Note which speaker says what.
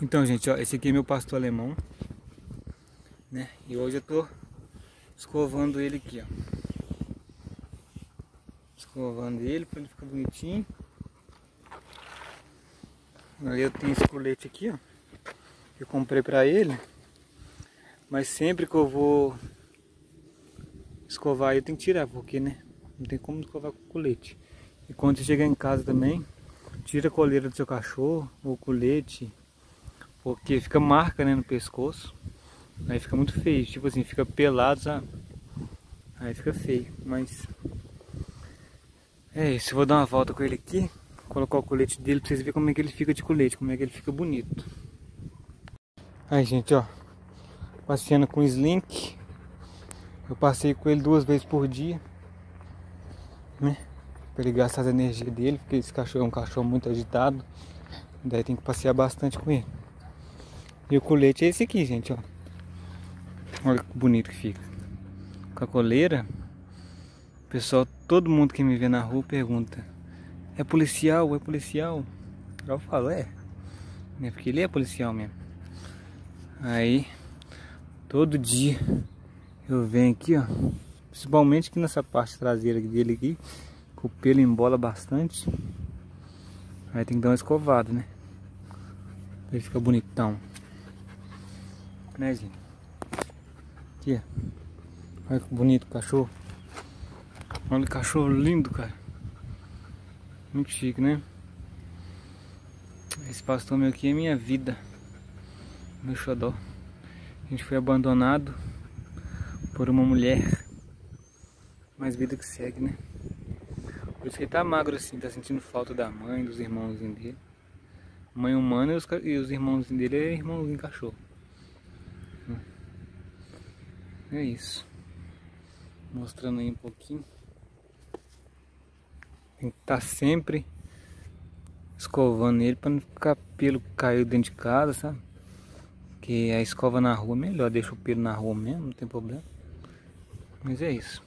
Speaker 1: Então, gente, ó, esse aqui é meu pastor alemão, né? E hoje eu tô escovando ele aqui, ó. Escovando ele para ele ficar bonitinho. Aí eu tenho esse colete aqui, ó, que eu comprei para ele. Mas sempre que eu vou escovar eu tenho que tirar, porque, né, não tem como escovar com colete. E quando você chegar em casa também, tira a coleira do seu cachorro, ou colete, porque fica marca, né, no pescoço. Aí fica muito feio, tipo assim, fica pelado, sabe? Aí fica feio, mas é isso. Eu vou dar uma volta com ele aqui, colocar o colete dele pra vocês verem como é que ele fica de colete, como é que ele fica bonito. Aí, gente, ó, passeando com o Slink. Eu passei com ele 2 vezes por dia, né? Pra ele gastar as energias dele, porque esse cachorro é um cachorro muito agitado. Daí tem que passear bastante com ele. E o colete é esse aqui, gente, ó. Olha que bonito que fica. Com a coleira. O pessoal, todo mundo que me vê na rua pergunta: é policial? É policial? Eu falo, é. Porque ele é policial mesmo. Aí, todo dia eu venho aqui, ó. Principalmente aqui nessa parte traseira dele aqui. O pelo embola bastante. Aí tem que dar uma escovada, né? Pra ele ficar bonitão. Né, gente? Aqui, ó. Olha que bonito o cachorro. Olha que cachorro lindo, cara. Muito chique, né? Esse pastor meu aqui é minha vida. Meu xodó. A gente foi abandonado por uma mulher. Mas vida que segue, né? Por isso que ele tá magro assim, tá sentindo falta da mãe, dos irmãozinhos dele. Mãe humana e os irmãozinhos dele é irmãozinho cachorro. É isso. Mostrando aí um pouquinho. Tem que estar sempre escovando ele para não ficar pelo caído dentro de casa, sabe? Porque a escova na rua é melhor, deixa o pelo na rua mesmo, não tem problema. Mas é isso.